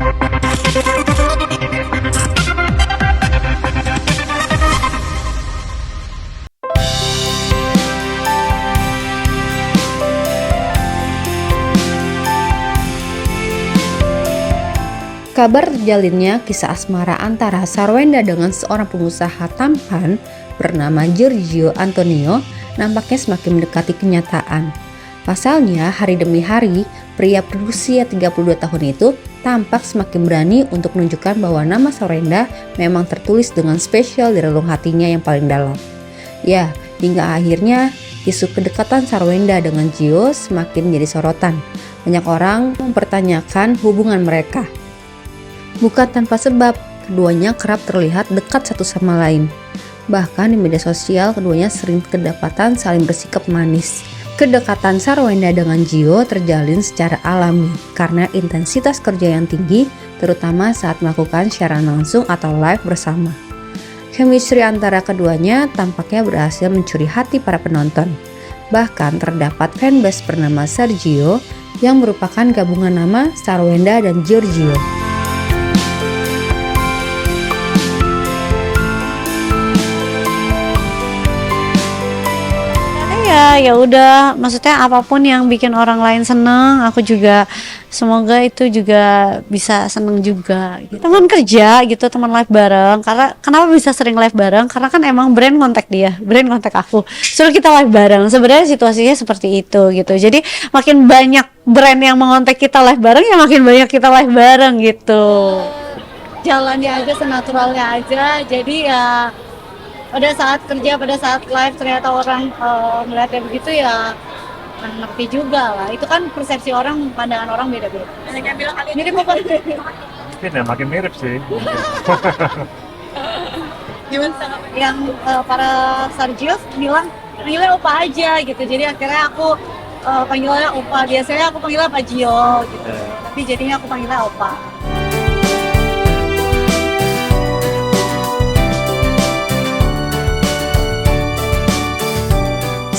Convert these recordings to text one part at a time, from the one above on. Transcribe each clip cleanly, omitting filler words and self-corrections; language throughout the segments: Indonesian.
Kabar terjalinnya kisah asmara antara Sarwenda dengan seorang pengusaha tampan bernama Giorgio Antonio nampaknya semakin mendekati kenyataan. Pasalnya, hari demi hari, pria berusia 32 tahun itu tampak semakin berani untuk menunjukkan bahwa nama Sarwenda memang tertulis dengan spesial di relung hatinya yang paling dalam. Ya, hingga akhirnya isu kedekatan Sarwenda dengan Gio semakin menjadi sorotan. Banyak orang mempertanyakan hubungan mereka. Bukan tanpa sebab, keduanya kerap terlihat dekat satu sama lain. Bahkan di media sosial, keduanya sering kedapatan saling bersikap manis. Kedekatan Sarwenda dengan Gio terjalin secara alami karena intensitas kerja yang tinggi, terutama saat melakukan siaran langsung atau live bersama. Chemistry antara keduanya tampaknya berhasil mencuri hati para penonton. Bahkan terdapat fanbase bernama Sergio yang merupakan gabungan nama Sarwenda dan Giorgio. Ya udah, maksudnya apapun yang bikin orang lain seneng, aku juga semoga itu juga bisa seneng juga gitu. Teman kerja gitu, teman live bareng. Karena kenapa bisa sering live bareng? Karena kan emang brand kontak dia, brand kontak aku, suruh kita live bareng. Sebenarnya situasinya seperti itu gitu. Jadi makin banyak brand yang mengontak kita live bareng, ya makin banyak kita live bareng gitu. Jalannya aja, senaturalnya aja. Jadi ya pada saat kerja, pada saat live ternyata orang melihatnya begitu ya ngerti juga lah. Itu kan persepsi orang, pandangan orang beda-beda. Yang bilang kali mirip apa? Mungkin ya makin mirip sih. Gimana? Yang para Sergio bilang panggilnya Opa aja gitu. Jadi akhirnya aku panggilnya Opa. Biasanya aku panggilnya Pak Gio gitu. Tapi jadinya aku panggilnya Opa.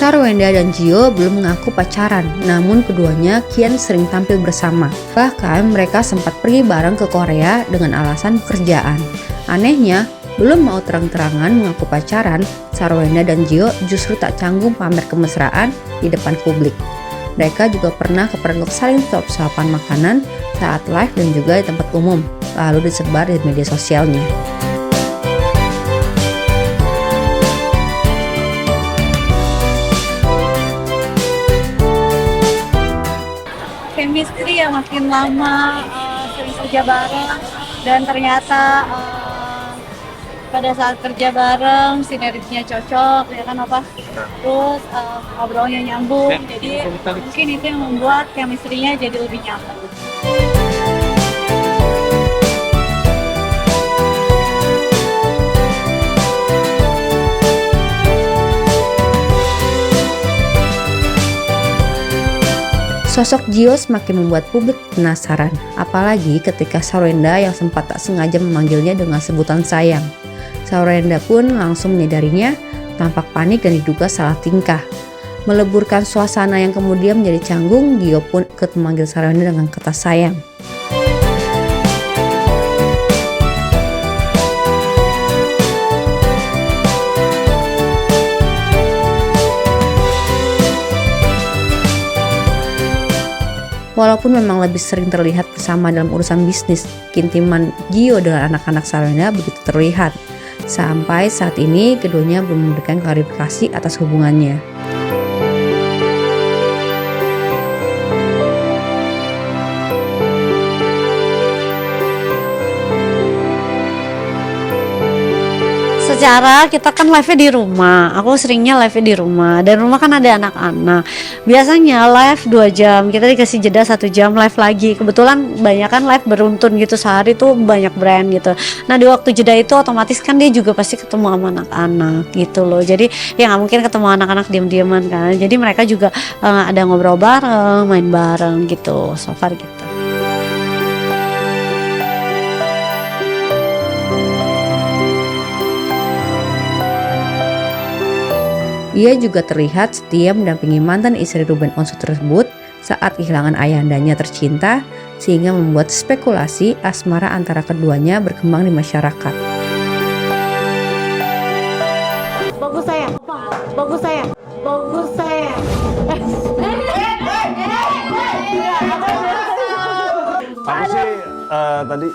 Sarwenda dan Gio belum mengaku pacaran, namun keduanya kian sering tampil bersama. Bahkan mereka sempat pergi bareng ke Korea dengan alasan pekerjaan. Anehnya, belum mau terang-terangan mengaku pacaran, Sarwenda dan Gio justru tak canggung pamer kemesraan di depan publik. Mereka juga pernah kepergok saling suap-suapan makanan saat live dan juga di tempat umum, lalu disebar di media sosialnya. Chemistry ya makin lama sering kerja bareng dan ternyata pada saat kerja bareng sinerginya cocok ya kan apa, terus ngobrolnya nyambung, jadi mungkin itu yang membuat chemistry-nya jadi lebih nyaman. Sosok Gio semakin membuat publik penasaran, apalagi ketika Sarwenda yang sempat tak sengaja memanggilnya dengan sebutan sayang. Sarwenda pun langsung menyadarinya, tampak panik dan diduga salah tingkah. Meleburkan suasana yang kemudian menjadi canggung, Gio pun ikut memanggil Sarwenda dengan kata sayang. Walaupun memang lebih sering terlihat bersama dalam urusan bisnis, keintiman Gio dengan anak-anak Sarwenda begitu terlihat. Sampai saat ini, keduanya belum memberikan klarifikasi atas hubungannya. Secara kita kan live-nya di rumah, aku seringnya live-nya di rumah, dan rumah kan ada anak-anak. Biasanya live 2 jam, kita dikasih jeda 1 jam live lagi. Kebetulan banyak kan live beruntun gitu, sehari tuh banyak brand gitu. Nah di waktu jeda itu otomatis kan dia juga pasti ketemu sama anak-anak gitu loh. Jadi ya nggak mungkin ketemu anak-anak diam-diaman kan. Jadi mereka juga ada ngobrol bareng, main bareng gitu, so far gitu. Ia juga terlihat setia mendampingi mantan istri Ruben Onsu tersebut saat kehilangan ayahandanya tercinta, sehingga membuat spekulasi asmara antara keduanya berkembang di masyarakat. Bagus saya. Bagus saya. Bagus saya. Aku sih tadi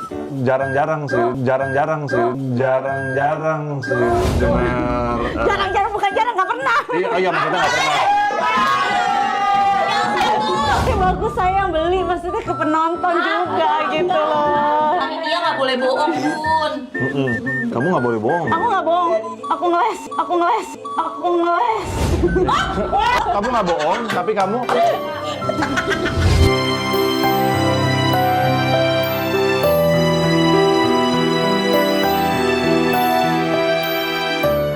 jarang-jarang sih dengar. Jarang-jarang bukan jarang, nggak pernah. Iya maksudnya nggak pernah. Bagus saya yang beli, maksudnya ke penonton juga gitu loh. Tapi dia nggak boleh bohong, Bun. Kamu nggak boleh bohong. Aku nggak bohong. Aku ngeles. Kamu nggak bohong, tapi kamu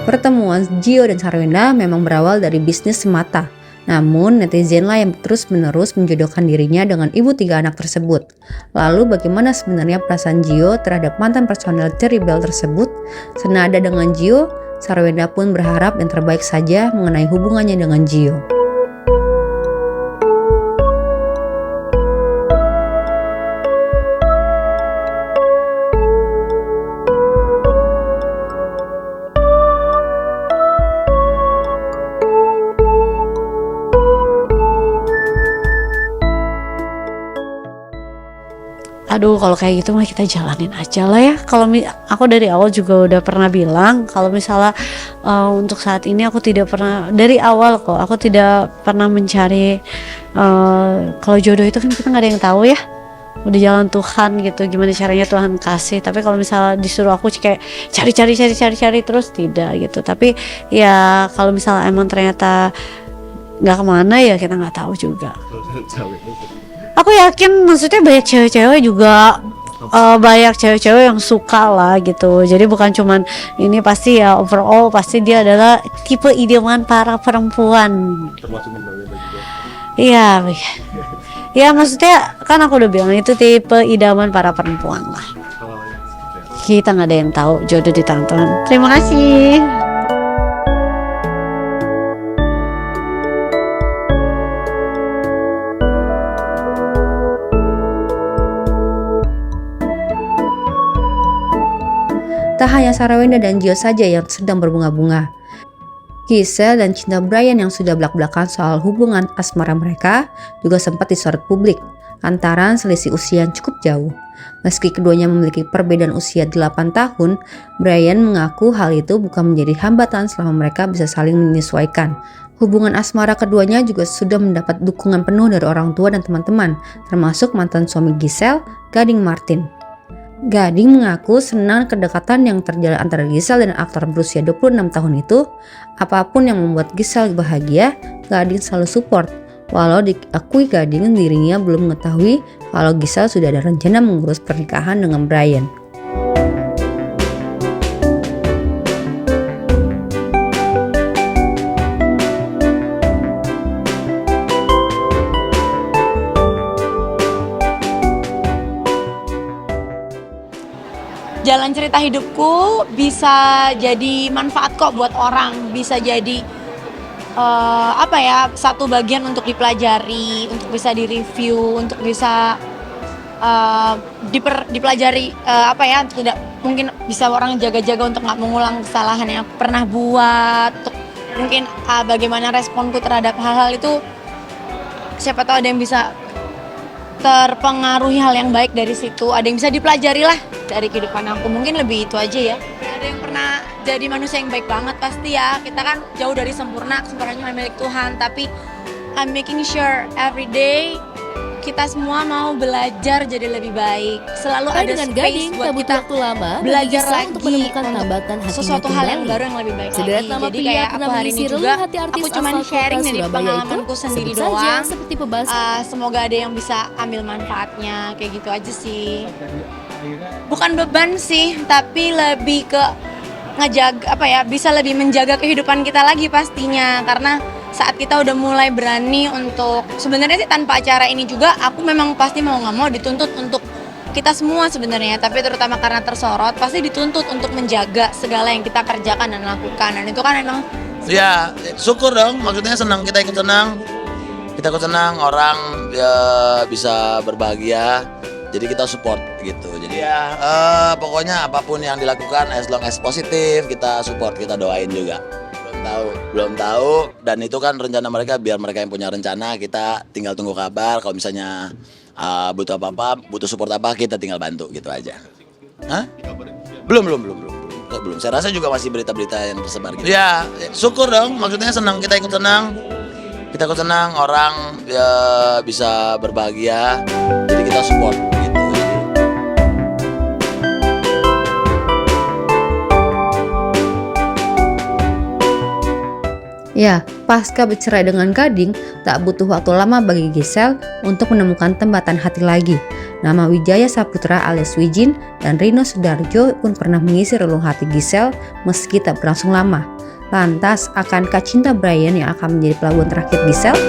Pertemuan Gio dan Sarwenda memang berawal dari bisnis semata. Namun netizenlah yang terus-menerus menjodohkan dirinya dengan ibu 3 anak tersebut. Lalu bagaimana sebenarnya perasaan Gio terhadap mantan personel Cherrybelle tersebut? Senada dengan Gio, Sarwenda pun berharap yang terbaik saja mengenai hubungannya dengan Gio. Aduh, kalau kayak gitu mah kita jalanin aja lah ya. Kalau aku dari awal juga udah pernah bilang kalau misalnya untuk saat ini aku tidak pernah, dari awal kok aku tidak pernah mencari kalau jodoh itu kan kita nggak ada yang tahu ya. Udah jalan Tuhan gitu, gimana caranya Tuhan kasih. Tapi kalau misalnya disuruh aku kayak cari terus, tidak gitu. Tapi ya kalau misalnya emang ternyata nggak kemana ya kita nggak tahu juga. Aku yakin maksudnya banyak cewek-cewek juga banyak cewek-cewek yang suka lah gitu. Jadi bukan cuman ini, pasti ya overall pasti dia adalah tipe idaman para perempuan. termasuk juga. Iya. Ya maksudnya kan aku udah bilang itu tipe idaman para perempuan lah. Kita nggak ada yang tahu jodoh di tangan. Terima kasih. Tak hanya Sarwenda dan Gio saja yang sedang berbunga-bunga. Giselle dan cinta Bryan yang sudah belak-belakan soal hubungan asmara mereka juga sempat disorot publik lantaran selisih usia yang cukup jauh. Meski keduanya memiliki perbedaan usia 8 tahun, Bryan mengaku hal itu bukan menjadi hambatan selama mereka bisa saling menyesuaikan. Hubungan asmara keduanya juga sudah mendapat dukungan penuh dari orang tua dan teman-teman, termasuk mantan suami Giselle, Gading Martin. Gading mengaku senang kedekatan yang terjalin antara Giselle dan aktor berusia 26 tahun itu. Apapun yang membuat Giselle bahagia, Gading selalu support. Walau diakui Gading dirinya belum mengetahui kalau Giselle sudah ada rencana mengurus pernikahan dengan Bryan. Jalan cerita hidupku bisa jadi manfaat kok buat orang, bisa jadi satu bagian untuk dipelajari, untuk bisa direview, untuk bisa dipelajari tidak mungkin bisa orang jaga-jaga untuk nggak mengulang kesalahan yang aku pernah buat, untuk mungkin bagaimana responku terhadap hal-hal itu, siapa tahu ada yang bisa terpengaruhi hal yang baik dari situ, ada yang bisa dipelajari lah dari kehidupan aku. Mungkin lebih itu aja ya. Ada yang pernah jadi manusia yang baik banget pasti ya. Kita kan jauh dari sempurna, kesempurnaan milik Tuhan. Tapi I'm making sure every day kita semua mau belajar jadi lebih baik. Selalu ada dengan space Gading, buat tak butuh kita waktu lama bagi belajar Giselle lagi untuk menemukan hambatan hatinya sesuatu hal yang kembali. baru yang lebih baik Sederet lagi. nama Jadi pria kayak pernah aku hari ini mengisi juga relung hati artis aku cuman asal sharing kota dari Surabaya pengalamanku itu, sendiri sebut saja doang. seperti pebas. Semoga ada yang bisa ambil manfaatnya, kayak gitu aja sih. Bukan beban sih, tapi lebih ke ngejaga bisa lebih menjaga kehidupan kita lagi pastinya, karena saat kita udah mulai berani untuk, sebenarnya sih tanpa acara ini juga aku memang pasti mau nggak mau dituntut untuk kita semua sebenarnya, tapi terutama karena tersorot pasti dituntut untuk menjaga segala yang kita kerjakan dan lakukan, dan itu kan emang Ya syukur dong, maksudnya senang, kita ikut senang. Kita ikut senang orang ya, bisa berbahagia, jadi kita support gitu. Jadi ya pokoknya apapun yang dilakukan as long as positif kita support, kita doain juga. Belum tahu dan itu kan rencana mereka, biar mereka yang punya rencana, kita tinggal tunggu kabar. Kalau misalnya butuh apa-apa, butuh support apa, kita tinggal bantu gitu aja. Hah? Belum. Saya rasa juga masih berita-berita yang tersebar gitu. Ya, syukur dong, maksudnya senang, kita ikut senang. Kita ikut senang orang ya, bisa berbahagia, jadi kita support gitu. Ya, pasca bercerai dengan Gading, tak butuh waktu lama bagi Giselle untuk menemukan tembatan hati lagi. Nama Wijaya Saputra alias Wijin dan Rino Sudarjo pun pernah mengisi relung hati Giselle meski tak berlangsung lama. Lantas, akankah cinta Brian yang akan menjadi pelabuhan terakhir Giselle?